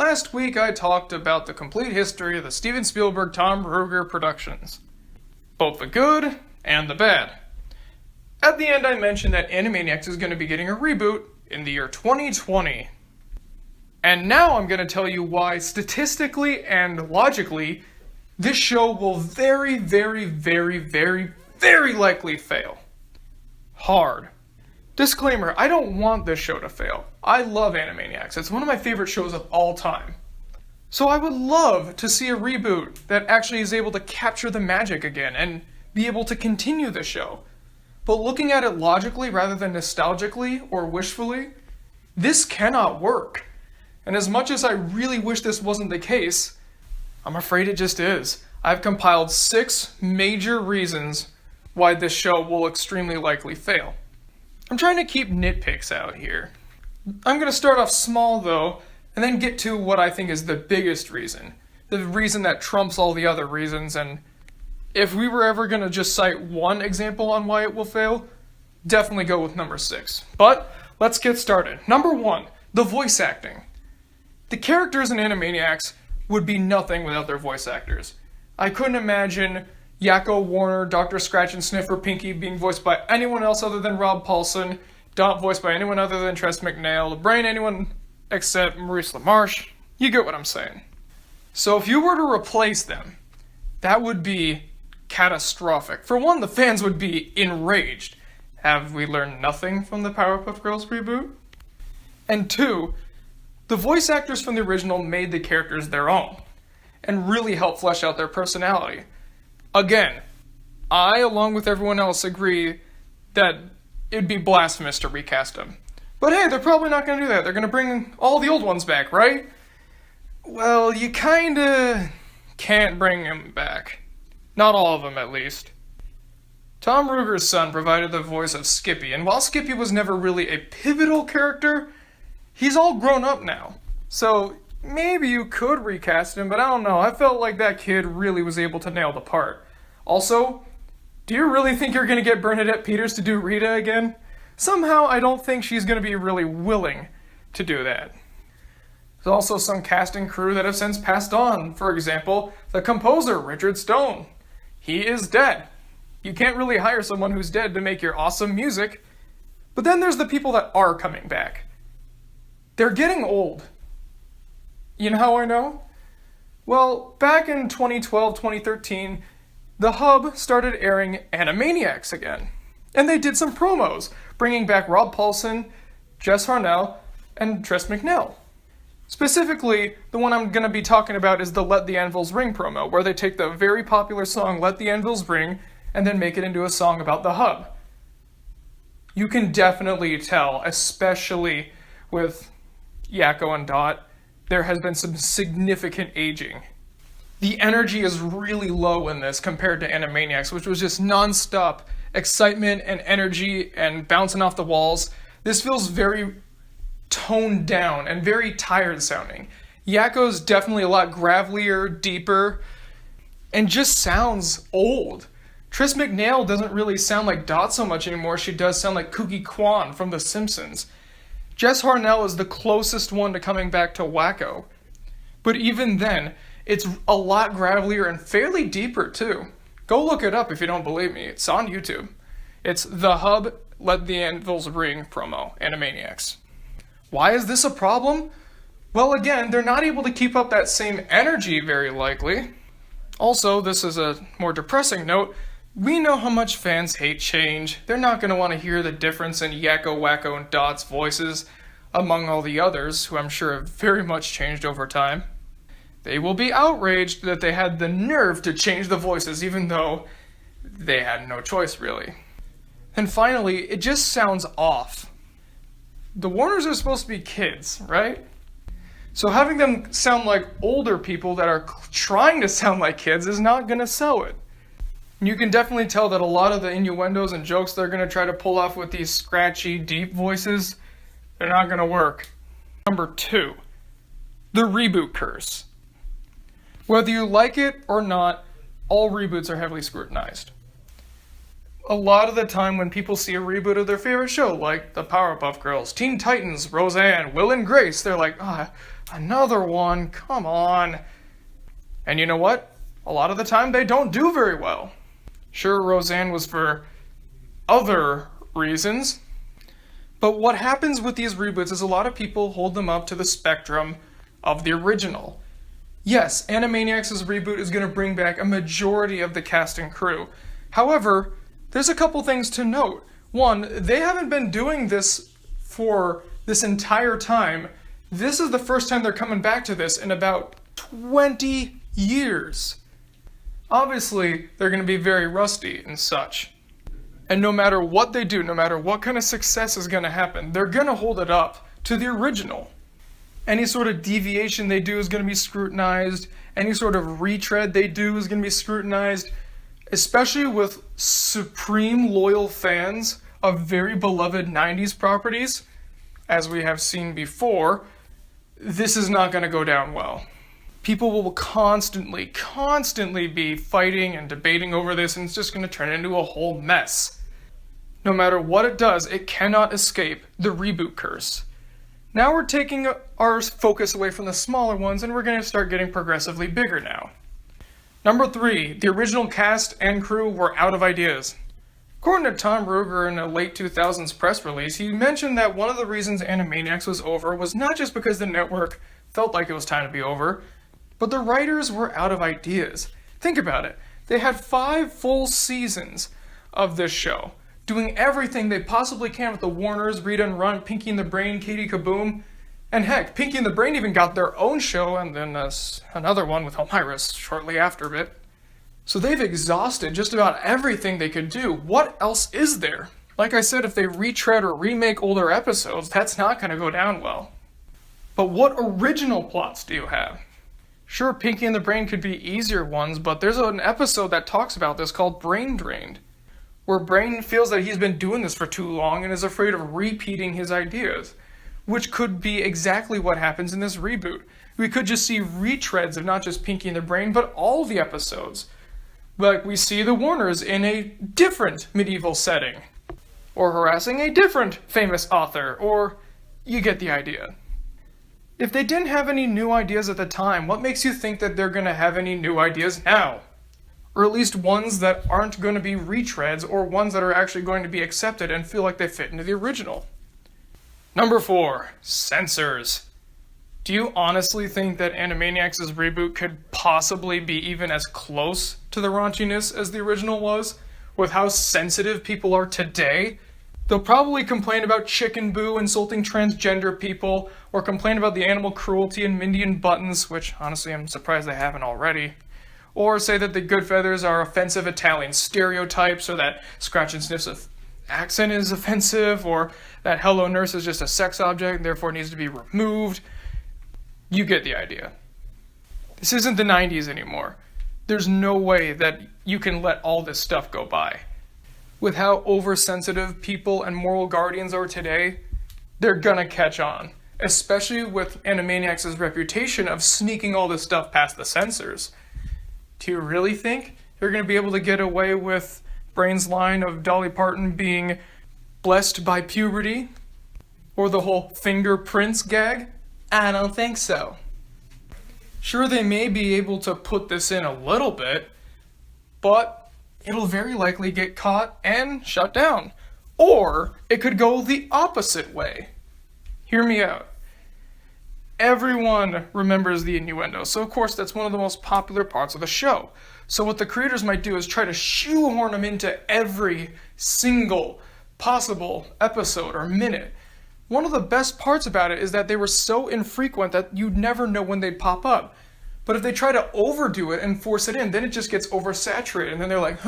Last week I talked about the complete history of the Steven Spielberg Tom Ruegger productions. Both the good and the bad. At the end I mentioned that Animaniacs is going to be getting a reboot in the year 2020. And now I'm going to tell you why statistically and logically this show will very likely fail. Hard. Disclaimer, I don't want this show to fail. I love Animaniacs. It's one of my favorite shows of all time. So I would love to see a reboot that actually is able to capture the magic again and be able to continue the show. But looking at it logically rather than nostalgically or wishfully, this cannot work. And as much as I really wish this wasn't the case, I'm afraid it just is. I've compiled 6 major reasons why this show will extremely likely fail. I'm trying to keep nitpicks out here. I'm going to start off small though, and then get to what I think is the biggest reason. The reason that trumps all the other reasons, and if we were ever going to just cite one example on why it will fail, definitely go with number 6. But let's get started. Number 1, the voice acting. The characters in Animaniacs would be nothing without their voice actors. I couldn't imagine Yakko, Warner, Dr. Scratch, and Sniffer Pinky being voiced by anyone else other than Rob Paulsen, Dot voiced by anyone other than Tress MacNeille, LeBrain anyone except Maurice LaMarche. You get what I'm saying. So if you were to replace them, that would be catastrophic. For one, the fans would be enraged. Have we learned nothing from the Powerpuff Girls reboot? And 2, the voice actors from the original made the characters their own, and really helped flesh out their personality. Again, I, along with everyone else, agree that it'd be blasphemous to recast them. But hey, they're probably not going to do that. They're going to bring all the old ones back, right? Well, you kinda can't bring them back. Not all of them, at least. Tom Ruegger's son provided the voice of Skippy, and while Skippy was never really a pivotal character, he's all grown up now. So maybe you could recast him, but I don't know. I felt like that kid really was able to nail the part. Also, do you really think you're going to get Bernadette Peters to do Rita again? Somehow, I don't think she's going to be really willing to do that. There's also some cast and crew that have since passed on. For example, the composer, Richard Stone. He is dead. You can't really hire someone who's dead to make your awesome music. But then there's the people that are coming back. They're getting old. You know how I know? Well, back in 2012, 2013, the Hub started airing Animaniacs again. And they did some promos, bringing back Rob Paulsen, Jess Harnell, and Tress MacNeille. Specifically, the one I'm going to be talking about is the Let the Anvils Ring promo, where they take the very popular song Let the Anvils Ring and then make it into a song about the Hub. You can definitely tell, especially with Yakko and Dot, there has been some significant aging. The energy is really low in this compared to Animaniacs, which was just non-stop excitement and energy and bouncing off the walls. This feels very toned down and very tired sounding. Yakko's definitely a lot gravelier, deeper, and just sounds old. Tress MacNeille doesn't really sound like Dot so much anymore. She does sound like Kooky Kwan from The Simpsons. Jess Harnell is the closest one to coming back to Wakko. But even then, it's a lot gravelier and fairly deeper too. Go look it up if you don't believe me. It's on YouTube. It's The Hub, Let the Anvils Ring promo, Animaniacs. Why is this a problem? Well, again, they're not able to keep up that same energy, very likely. Also, this is a more depressing note. We know how much fans hate change. They're not going to want to hear the difference in Yakko, Wakko, and Dot's voices, among all the others, who I'm sure have very much changed over time. They will be outraged that they had the nerve to change the voices, even though they had no choice, really. And finally, it just sounds off. The Warners are supposed to be kids, right? So having them sound like older people that are trying to sound like kids is not going to sell it. You can definitely tell that a lot of the innuendos and jokes they're going to try to pull off with these scratchy, deep voices, they're not going to work. Number 2, the reboot curse. Whether you like it or not, all reboots are heavily scrutinized. A lot of the time when people see a reboot of their favorite show, like the Powerpuff Girls, Teen Titans, Roseanne, Will and Grace, they're like, another one, come on. And you know what? A lot of the time they don't do very well. Sure, Roseanne was for other reasons, but what happens with these reboots is a lot of people hold them up to the spectrum of the original. Yes, Animaniacs' reboot is going to bring back a majority of the cast and crew. However, there's a couple things to note. One, they haven't been doing this for this entire time. This is the first time they're coming back to this in about 20 years. Obviously, they're going to be very rusty and such. And no matter what they do, no matter what kind of success is going to happen, they're going to hold it up to the original. Any sort of deviation they do is going to be scrutinized. Any sort of retread they do is going to be scrutinized. Especially with supreme loyal fans of very beloved 90s properties, as we have seen before, this is not going to go down well. People will constantly be fighting and debating over this, and it's just going to turn into a whole mess. No matter what it does, it cannot escape the reboot curse. Now we're taking our focus away from the smaller ones, and we're going to start getting progressively bigger now. Number 3, the original cast and crew were out of ideas. According to Tom Ruegger in a late 2000s press release, he mentioned that one of the reasons Animaniacs was over was not just because the network felt like it was time to be over, but the writers were out of ideas. Think about it. They had 5 full seasons of this show, doing everything they possibly can with the Warners, Rita and Runt, Pinky and the Brain, Katie Kaboom. And heck, Pinky and the Brain even got their own show, and then another one with Elmira shortly after it. So they've exhausted just about everything they could do. What else is there? Like I said, if they retread or remake older episodes, that's not going to go down well. But what original plots do you have? Sure, Pinky and the Brain could be easier ones, but there's an episode that talks about this called Brain Drained, where Brain feels that he's been doing this for too long and is afraid of repeating his ideas. Which could be exactly what happens in this reboot. We could just see retreads of not just Pinky and the Brain, but all the episodes. Like we see the Warners in a different medieval setting. Or harassing a different famous author, or you get the idea. If they didn't have any new ideas at the time, what makes you think that they're going to have any new ideas now? Or at least ones that aren't going to be retreads, or ones that are actually going to be accepted and feel like they fit into the original. Number 4, censors. Do you honestly think that Animaniacs' reboot could possibly be even as close to the raunchiness as the original was, with how sensitive people are today? They'll probably complain about Chicken Boo insulting transgender people, or complain about the animal cruelty in Mindy and Buttons, which honestly I'm surprised they haven't already. Or say that the Goodfeathers are offensive Italian stereotypes, or that Scratch and Sniff's accent is offensive, or that Hello Nurse is just a sex object and therefore needs to be removed. You get the idea. This isn't the 90s anymore. There's no way that you can let all this stuff go by. With how oversensitive people and moral guardians are today, they're gonna catch on. Especially with Animaniacs' reputation of sneaking all this stuff past the censors. Do you really think you're gonna be able to get away with Brain's line of Dolly Parton being blessed by puberty? Or the whole fingerprints gag? I don't think so. Sure, they may be able to put this in a little bit, but it'll very likely get caught and shut down. Or it could go the opposite way. Hear me out. Everyone remembers the innuendo, so of course that's one of the most popular parts of the show. So what the creators might do is try to shoehorn them into every single possible episode or minute. One of the best parts about it is that they were so infrequent that you'd never know when they'd pop up. But if they try to overdo it and force it in, then it just gets oversaturated, and then they're like,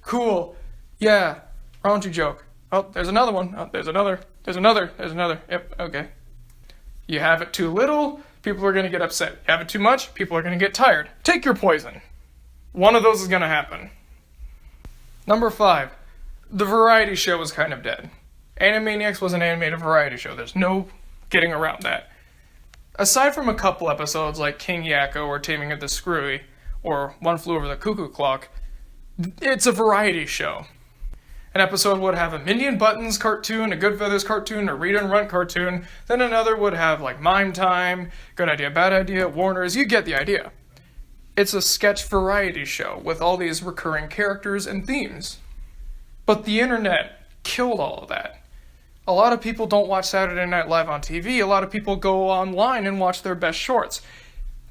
cool, yeah, raunchy joke. Oh, there's another one. Oh, there's another. Yep, okay. You have it too little, people are going to get upset. You have it too much, people are going to get tired. Take your poison. One of those is going to happen. Number 5. The variety show is kind of dead. Animaniacs was an animated variety show. There's no getting around that. Aside from a couple episodes like King Yakko or Taming of the Screwy or One Flew Over the Cuckoo Clock, it's a variety show. An episode would have a Mindy and Buttons cartoon, a Goodfeathers cartoon, a Read and Runt cartoon. Then another would have like Mime Time, Good Idea, Bad Idea, Warner's. You get the idea. It's a sketch variety show with all these recurring characters and themes. But the internet killed all of that. A lot of people don't watch Saturday Night Live on TV. A lot of people go online and watch their best shorts.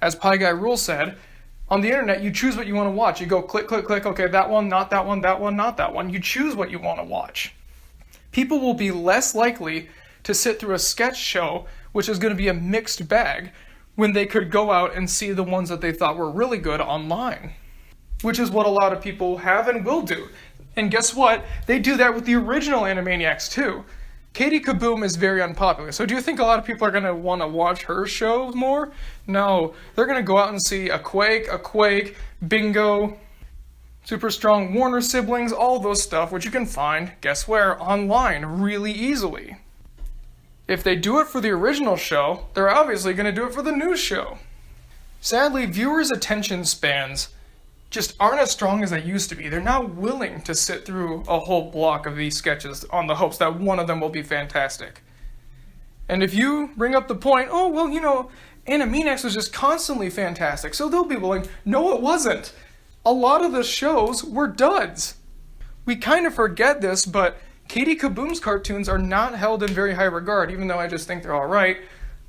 As Pie Guy Rule said, on the internet, you choose what you want to watch. You go click, click, click, okay, that one, not that one, that one, not that one. You choose what you want to watch. People will be less likely to sit through a sketch show, which is going to be a mixed bag, when they could go out and see the ones that they thought were really good online. Which is what a lot of people have and will do. And guess what? They do that with the original Animaniacs too. Katie Kaboom is very unpopular, so do you think a lot of people are going to want to watch her show more? No, they're going to go out and see a Quake, Bingo, Super Strong Warner Siblings, all those stuff, which you can find, guess where, online really easily. If they do it for the original show, they're obviously going to do it for the new show. Sadly, viewers' attention spans just aren't as strong as they used to be. They're not willing to sit through a whole block of these sketches on the hopes that one of them will be fantastic. And if you bring up the point, oh, well, Animaniacs was just constantly fantastic, so they'll be willing. No, it wasn't. A lot of the shows were duds. We kind of forget this, but Katie Kaboom's cartoons are not held in very high regard, even though I just think they're alright.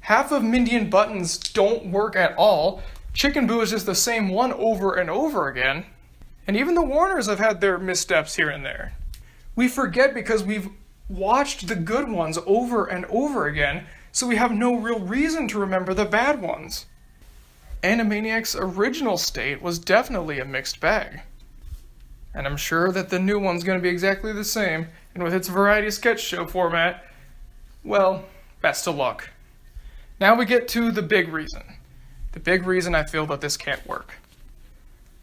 Half of Mindy and Buttons don't work at all. Chicken Boo is just the same one over and over again. And even the Warners have had their missteps here and there. We forget because we've watched the good ones over and over again, so we have no real reason to remember the bad ones. Animaniacs' original state was definitely a mixed bag. And I'm sure that the new one's going to be exactly the same, and with its variety sketch show format, well, best of luck. Now we get to the big reason. The big reason I feel that this can't work.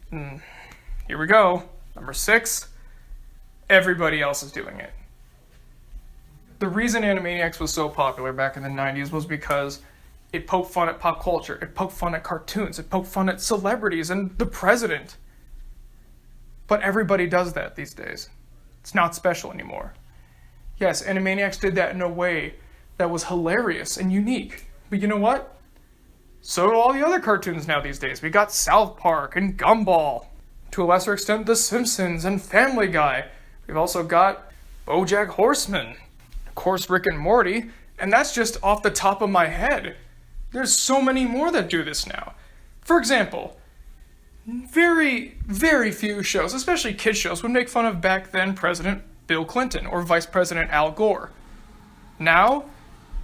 Here we go. Number 6. Everybody else is doing it. The reason Animaniacs was so popular back in the 90s was because it poked fun at pop culture. It poked fun at cartoons. It poked fun at celebrities and the president. But everybody does that these days. It's not special anymore. Yes, Animaniacs did that in a way that was hilarious and unique. But you know what? So do all the other cartoons now these days. We got South Park and Gumball. To a lesser extent, The Simpsons and Family Guy. We've also got BoJack Horseman. Of course, Rick and Morty. And that's just off the top of my head. There's so many more that do this now. For example, very, very few shows, especially kids shows, would make fun of back then President Bill Clinton or Vice President Al Gore. Now,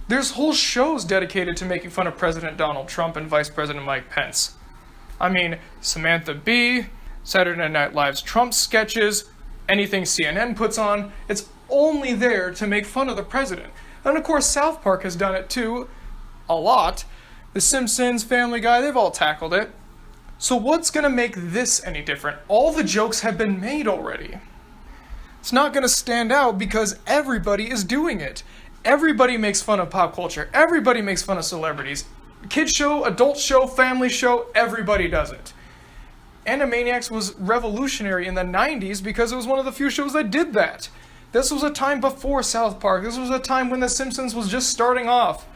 there's whole shows dedicated to making fun of President Donald Trump and Vice President Mike Pence. I mean, Samantha Bee, Saturday Night Live's Trump sketches, anything CNN puts on, it's only there to make fun of the president. And of course, South Park has done it too, a lot. The Simpsons, Family Guy, they've all tackled it. So what's going to make this any different? All the jokes have been made already. It's not going to stand out because everybody is doing it. Everybody makes fun of pop culture. Everybody makes fun of celebrities. Kids show, adult show, family show, everybody does it. Animaniacs was revolutionary in the 90s because it was one of the few shows that did that. This was a time before South Park. This was a time when The Simpsons was just starting off.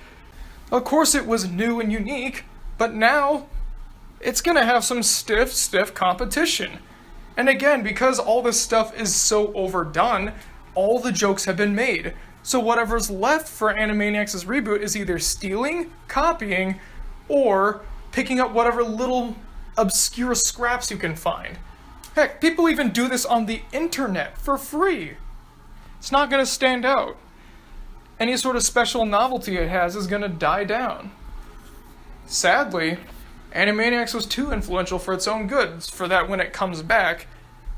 Of course it was new and unique, but now it's going to have some stiff competition. And again, because all this stuff is so overdone, all the jokes have been made. So whatever's left for Animaniacs' Reboot is either stealing, copying, or picking up whatever little obscure scraps you can find. Heck, people even do this on the internet for free. It's not going to stand out. Any sort of special novelty it has is going to die down. Sadly, Animaniacs was too influential for its own good, for that when it comes back,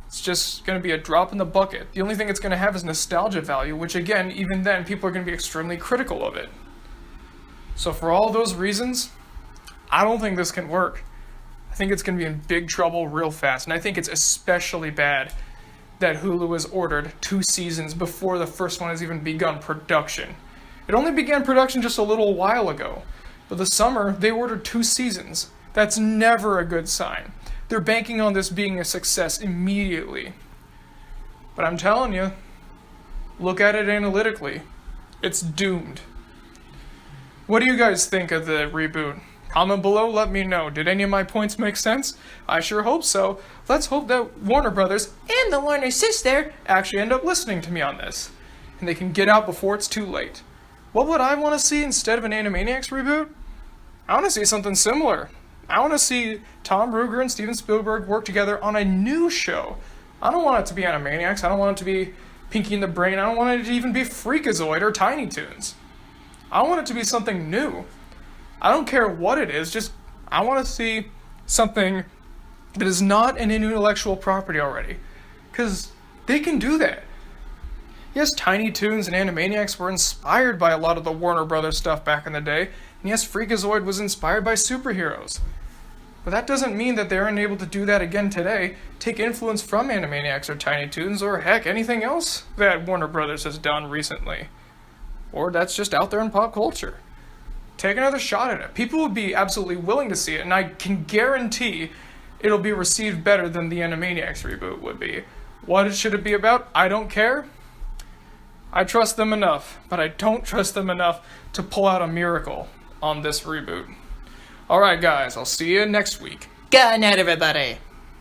it's just going to be a drop in the bucket. The only thing it's going to have is nostalgia value, which again, even then, people are going to be extremely critical of it. So for all those reasons, I don't think this can work. I think it's going to be in big trouble real fast, and I think it's especially bad that Hulu has ordered 2 seasons before the first one has even begun production. It only began production just a little while ago, but this summer they ordered 2 seasons. That's never a good sign. They're banking on this being a success immediately. But I'm telling you, Look at it analytically. It's doomed. What do you guys think of the reboot? Comment below, let me know. Did any of my points make sense? I sure hope so. Let's hope that Warner Brothers and the Warner sister actually end up listening to me on this, and they can get out before it's too late. What would I want to see instead of an Animaniacs reboot? I want to see something similar. I want to see Tom Ruegger and Steven Spielberg work together on a new show. I don't want it to be Animaniacs. I don't want it to be Pinky and the Brain. I don't want it to even be Freakazoid or Tiny Toons. I want it to be something new. I don't care what it is, just I want to see something that is not an intellectual property already. Because they can do that. Yes, Tiny Toons and Animaniacs were inspired by a lot of the Warner Brothers stuff back in the day, and yes, Freakazoid was inspired by superheroes. But that doesn't mean that they aren't able to do that again today, take influence from Animaniacs or Tiny Toons, or heck, anything else that Warner Brothers has done recently. Or that's just out there in pop culture. Take another shot at it. People would be absolutely willing to see it, and I can guarantee it'll be received better than the Animaniacs reboot would be. What should it be about? I don't care. I trust them enough, but I don't trust them enough to pull out a miracle on this reboot. Alright guys, I'll see you next week. Good night, everybody.